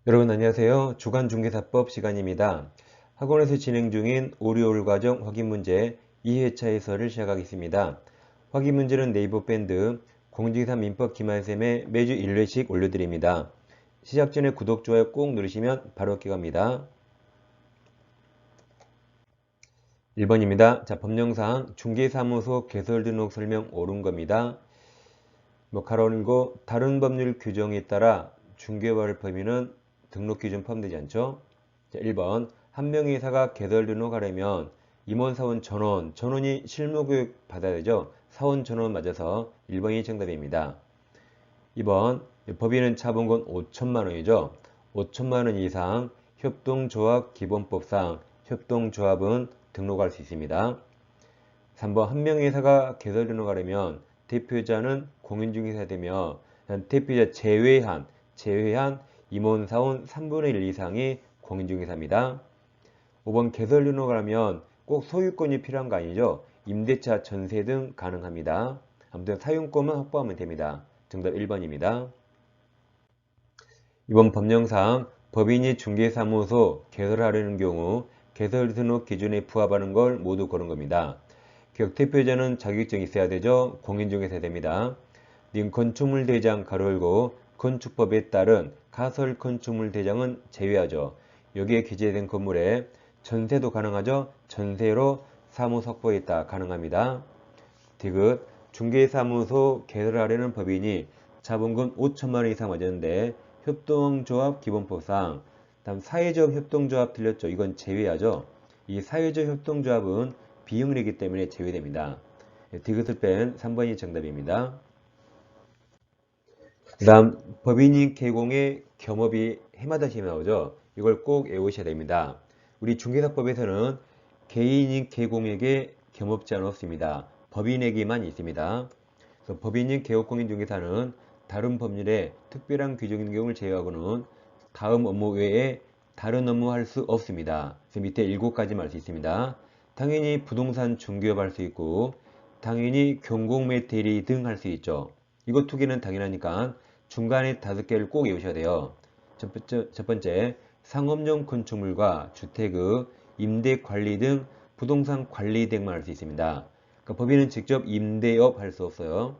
여러분 안녕하세요. 주간중개사법 시간입니다. 학원에서 진행 중인 오류올 과정 확인 문제 2회차 해설을 시작하겠습니다. 확인 문제는 네이버 밴드 공중개사 민법 김한쌤에 매주 1회씩 올려드립니다. 시작 전에 구독, 좋아요 꼭 누르시면 바로 합격합니다. 1번입니다. 자, 법령상 중개사무소 개설 등록 설명 옳은 겁니다. 가로열고 다른 법률 규정에 따라 중개업할 범위는 등록 기준 포함되지 않죠. 자, 1번 한 명의 회사가 개설 등록하려면 임원 사원 전원이 실무교육 받아야 되죠. 사원 전원 맞아서 1번이 정답입니다. 2번 법인은 자본금 5천만 원이죠. 5천만 원 이상 협동조합 기본법상 협동조합은 등록할 수 있습니다. 3번 한 명의 회사가 개설 등록하려면 대표자는 공인중개사가 되며 대표자 제외한 임원사원 3분의 1 이상이 공인중개사입니다. 5번 개설 등록을 하면 꼭 소유권이 필요한 거 아니죠. 임대차, 전세 등 가능합니다. 아무튼 사용권만 확보하면 됩니다. 정답 1번입니다. 이번 법령상 법인이 중개사무소 개설하려는 경우 개설 등록 기준에 부합하는 걸 모두 고른 겁니다. 대표자는 자격증이 있어야 되죠. 공인중개사 됩니다. 건축물 대장 가로열고 건축법에 따른 가설 건축물 대장은 제외하죠. 여기에 기재된 건물에 전세도 가능하죠. 전세로 사무소 확보했다 가능합니다. 디귿 중개사무소 개설하려는 법인이 자본금 5천만 원 이상 맞았는데 협동조합 기본법상 다음 사회적 협동조합 틀렸죠. 이건 제외하죠. 이 사회적 협동조합은 비영리이기 때문에 제외됩니다. 디귿을 뺀 3번이 정답입니다. 그 다음 법인이 개공의 겸업이 해마다 나오죠. 이걸 꼭 외우셔야 됩니다. 우리 중개사법에서는 개인이 개공에게 겸업제한 없습니다. 법인에게만 있습니다. 그래서 법인인 개업공인중개사는 다른 법률에 특별한 규정인 경우를 제외하고는 다음 업무 외에 다른 업무 할 수 없습니다. 그래서 밑에 7가지 말 수 있습니다. 당연히 부동산 중개업 할 수 있고 당연히 경공 및 대리 등 할 수 있죠. 이거 두 개는 당연하니까 중간에 5개를 꼭 외우셔야 돼요. 첫 번째 상업용 건축물과 주택의 임대 관리 등 부동산 관리 등만 할 수 있습니다. 그러니까 법인은 직접 임대업 할 수 없어요.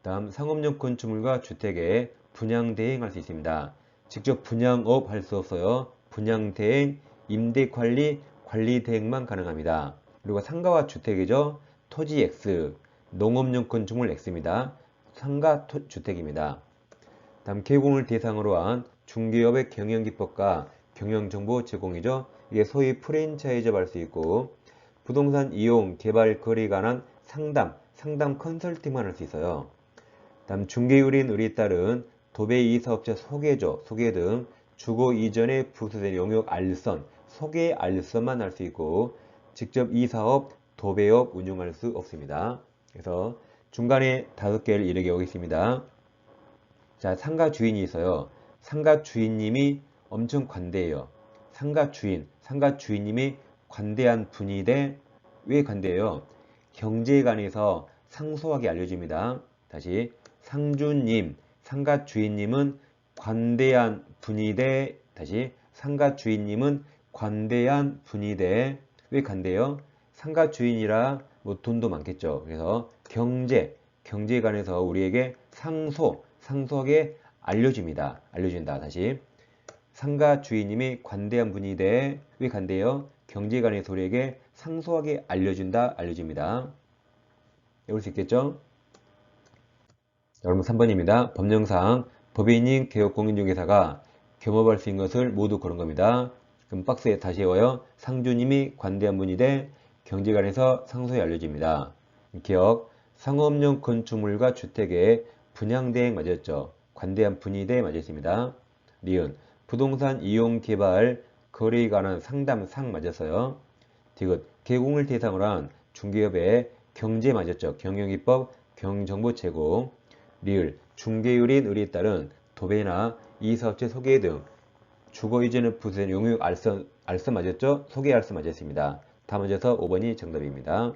다음 상업용 건축물과 주택의 분양 대행 할 수 있습니다. 직접 분양업 할 수 없어요. 분양 대행, 임대 관리, 관리 대행만 가능합니다. 그리고 상가와 주택이죠. 토지 X, 농업용 건축물 X입니다. 상가 주택입니다. 다음 개공을 대상으로 한 중개업의 경영기법과 경영정보 제공이죠. 이게 소위 프랜차이즈업 할 수 있고 부동산 이용, 개발, 거래에 관한 상담 컨설팅만 할 수 있어요. 다음 중개율인 의리에 따른 도배이 사업자 소개 등 주거 이전에 부수된 용역 알선, 소개 알선만 할 수 있고 직접 이 사업, 도배업 운영할 수 없습니다. 그래서 중간에 5개를 이렇게 오겠습니다. 자, 상가 주인이 있어요. 상가 주인님이 엄청 관대해요. 상가 주인님이 관대한 분인데 왜 관대해요? 경제에 관해서 상소하게 알려줍니다. 다시 상가 주인님은 관대한 분이되 다시 상가 주인님은 관대한 분이되 왜 관대해요? 상가 주인이라 뭐 돈도 많겠죠. 그래서 경제에 관해서 우리에게 상소하게 알려준다. 다시 상가 주인님이 관대한 분이되 왜 관대해요? 경제에 관해서 우리에게 상소하게 알려줍니다. 외울 수 있겠죠? 여러분 3번입니다. 법령상 법인인 개업공인중개사가 겸업할 수 있는 것을 모두 고른 겁니다. 그럼 박스에 다시 외워요. 상주님이 관대한 분이되 경제에 관해서 상소에 알려줍니다. 기억 상업용 건축물과 주택의 분양대행 맞았죠. 관대한 분이되 맞았습니다. 니은 부동산 이용 개발 거래에 관한 상담 상 맞았어요. 디귿 개공을 대상으로 한 중개업의 경제 맞았죠. 경영기법 경영정보 제공. 리을 중개율인 의리에 따른 도배나 이사업체 소개 등 주거 이전을 부수된 용역 알선 맞았죠? 소개 알선 맞았습니다. 다 맞아서 5번이 정답입니다.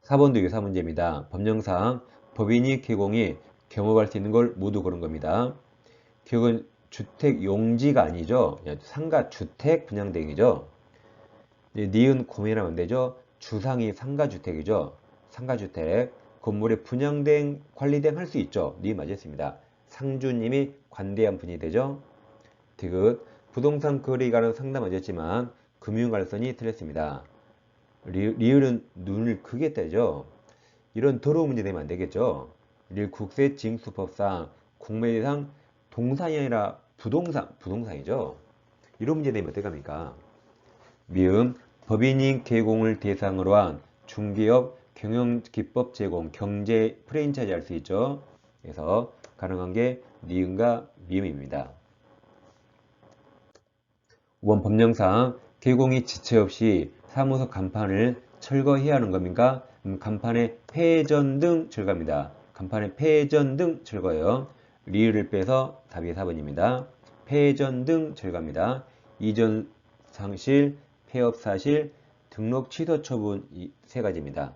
4번도 유사 문제입니다. 법령상 법인이 개공이 겸업할 수 있는 걸 모두 고른 겁니다. 기억은 주택 용지가 아니죠. 상가 주택 분양대행이죠. 니은 고민하면 안 되죠. 주상이 상가주택이죠. 상가주택 건물에 분양대행 관리대행 할 수 있죠. 니은 맞았습니다. 상주님이 관대한 분이 되죠. 디귿 부동산 거래에 관한 상담 맞았지만 금융관련성이 틀렸습니다. 리을은 눈을 크게 떼죠. 이런 더러운 문제 되면 안 되겠죠. 릴 국세징수법상 공매대상 동산이 아니라 부동산이죠. 이런 문제 되면 어떡합니까? 미음 법인인 개공을 대상으로 한 중개업 경영기법 제공 경제 프랜차이즈 할 수 있죠. 그래서 가능한 게 니은과 미음입니다. 5번 법령상 개공이 지체 없이 사무소 간판을 철거해야 하는 겁니까? 간판의 폐전 등 철거합니다. 간판의 폐전 등 철거예요. 리을을 빼서 답이 4번입니다. 폐전 등 철거합니다. 이전 상실, 폐업 사실, 등록 취소 처분 이 세 가지입니다.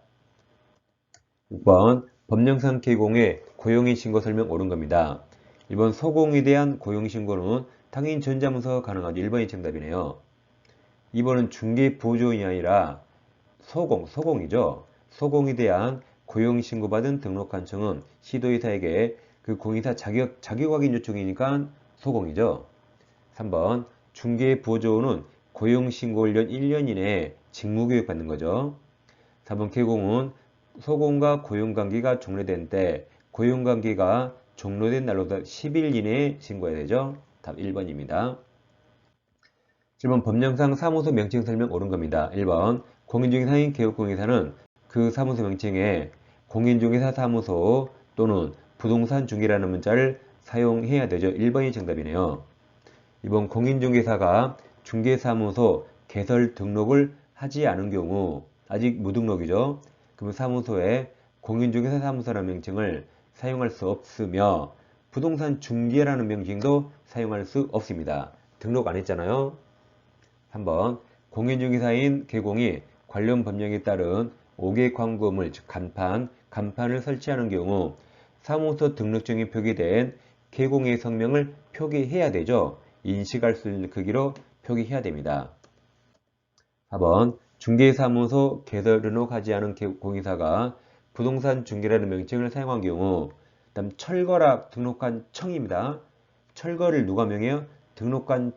6번 법령상 개공의 고용인 신고 설명 옳은 겁니다. 1번 소공에 대한 고용 신고는 당인 전자문서 가능하죠. 1번이 정답이네요. 2번은 중개보조인이 아니라 소공이죠. 소공에 대한 고용 신고받은 등록관청은 시도의사에게 그 공인사 자격 확인 요청이니까 소공이죠. 3번 중개보조는 고용신고 1년 이내에 직무교육 받는 거죠. 4번 개공은 소공과 고용관계가 종료된 때 고용관계가 종료된 날로부터 10일 이내에 신고해야 되죠. 답 1번입니다. 7번 법령상 사무소 명칭 설명 옳은 겁니다. 1번 공인중개사인 개업공인사는 그 사무소 명칭에 공인중개사 사무소 또는 부동산 중개라는 문자를 사용해야 되죠. 1번이 정답이네요. 2번 공인중개사가 중개사무소 개설 등록을 하지 않은 경우 아직 무등록이죠. 그럼 사무소에 공인중개사 사무소라는 명칭을 사용할 수 없으며 부동산 중개라는 명칭도 사용할 수 없습니다. 등록 안 했잖아요. 3번 공인중개사인 개공이 관련 법령에 따른 5개 광고물 즉 간판을 설치하는 경우 사무소 등록증이 표기된 개공의 성명을 표기해야 되죠. 인식할 수 있는 크기로 표기해야 됩니다. 4번 중개사무소 개설 등록하지 않은 공인사가 부동산 중개라는 명칭을 사용한 경우 다음 철거라 등록한 청입니다. 철거를 누가 명해요? 등록한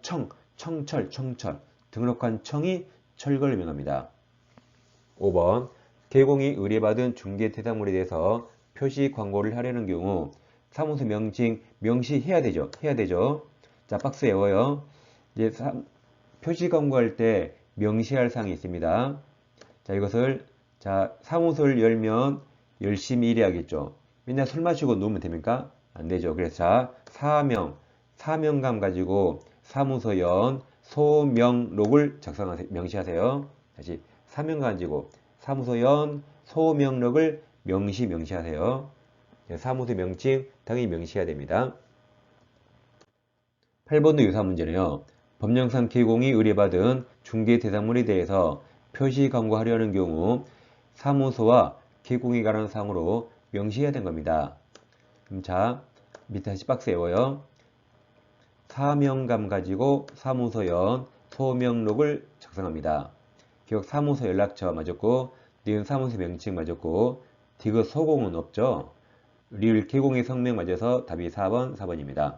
청철 등록한 청이 철거를 명합니다. 5번 개공이 의뢰받은 중개 대상물에 대해서 표시 광고를 하려는 경우 사무소 명칭 명시해야 되죠. 자, 박스 외워요. 이제 표시 광고할 때 명시할 사항이 있습니다. 자, 이것을 사무소를 열면 열심히 일해야겠죠. 맨날 술 마시고 누우면 됩니까? 안 되죠. 그래서 사명감 가지고 사무소 연 소명록을 명시하세요. 다시 사명감 가지고 사무소 연 소명록을 명시하세요. 사무소 명칭 당연히 명시해야 됩니다. 8번도 유사 문제네요. 법령상 개공이 의뢰받은 중개 대상물에 대해서 표시 광고하려는 경우 사무소와 개공에 관한 사항으로 명시해야 된 겁니다. 그럼 자, 밑에 다시 박스 외워요. 사명감 가지고 사무소 연 소명록을 작성합니다. 기억 사무소 연락처 맞았고, 니은 사무소 명칭 맞았고, 디귿 소공은 없죠. 리을 개공의 성명 맞아서 답이 4번입니다.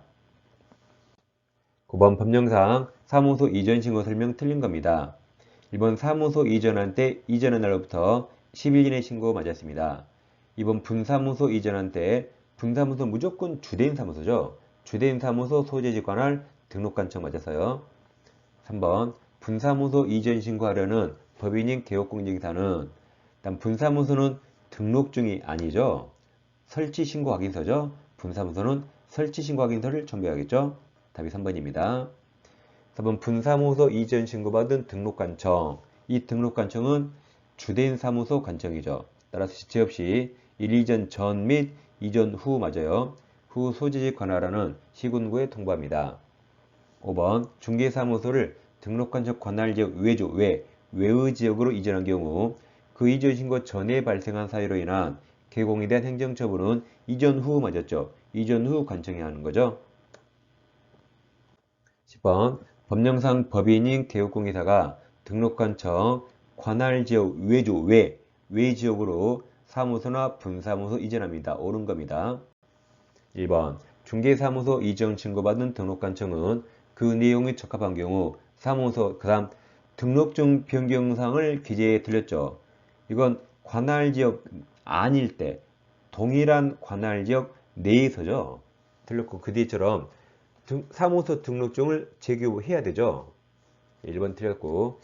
9번 법령상 사무소 이전 신고 설명 틀린 겁니다. 1번 사무소 이전한 때 이전한 날로부터 10일 이내 신고 맞았습니다. 2번 분사무소 이전한 때 분사무소 무조건 주된 사무소죠. 주된 사무소 소재지 관할 등록관청 맞았어요. 3번 분사무소 이전 신고하려는 법인인 개업공인중개사는 일단 분사무소는 등록증이 아니죠. 설치신고 확인서죠. 분사무소는 설치신고 확인서를 첨부해야겠죠. 답이 3번입니다. 4번 분사무소 이전 신고받은 등록관청. 이 등록관청은 주된 사무소 관청이죠. 따라서 지체 없이 이전 전 및 이전 후 맞아요. 후 소재지 관할하는 시군구에 통보합니다. 5번 중개사무소를 등록관청 관할지역 외의 지역으로 이전한 경우 그 이전 신고 전에 발생한 사유로 인한 개공에 대한 행정처분은 이전 후 맞았죠. 이전 후 관청이 하는 거죠. 10번 법령상 법인인 개업공개사가 등록관청 관할지역 외지역으로 사무소나 분사무소 이전합니다. 옳은 겁니다. 1번 중개사무소 이전 신고받은 등록관청은 그 내용에 적합한 경우 사무소 그 다음 등록증 변경사항을 기재해 드렸죠. 이건 관할지역 아닐 때 동일한 관할지역 내에서죠. 틀렸고 그 뒤처럼 사무소 등록증을 제교해야 되죠. 1번 틀렸고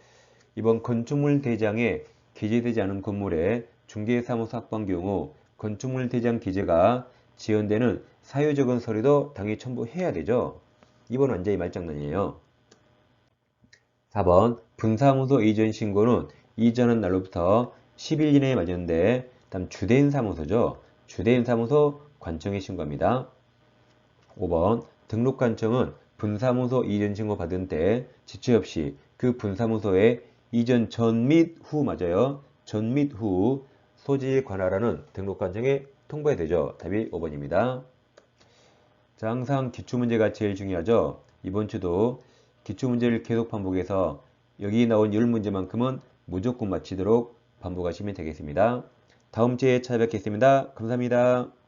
2번 건축물 대장에 기재되지 않은 건물에 중개사무소 확보한 경우 건축물 대장 기재가 지연되는 사유적은 서류도 당연히 첨부해야 되죠. 2번 완전히 말장난이에요. 4번 분사무소 이전 신고는 이전한 날로부터 10일 이내에 맞았는데 다음 주된 사무소죠. 주된 사무소 관청에 신고합니다. 5번 등록관청은 분사무소 이전 신고 받은 때 지체 없이 그 분사무소에 이전 전 및 후 맞아요. 전 및 후 소지에 관하라는 등록관청에 통보해야 되죠. 답이 5번입니다. 자, 항상 기출문제가 제일 중요하죠. 이번 주도 기출문제를 계속 반복해서 여기 나온 10문제만큼은 무조건 마치도록 반복하시면 되겠습니다. 다음 주에 찾아뵙겠습니다. 감사합니다.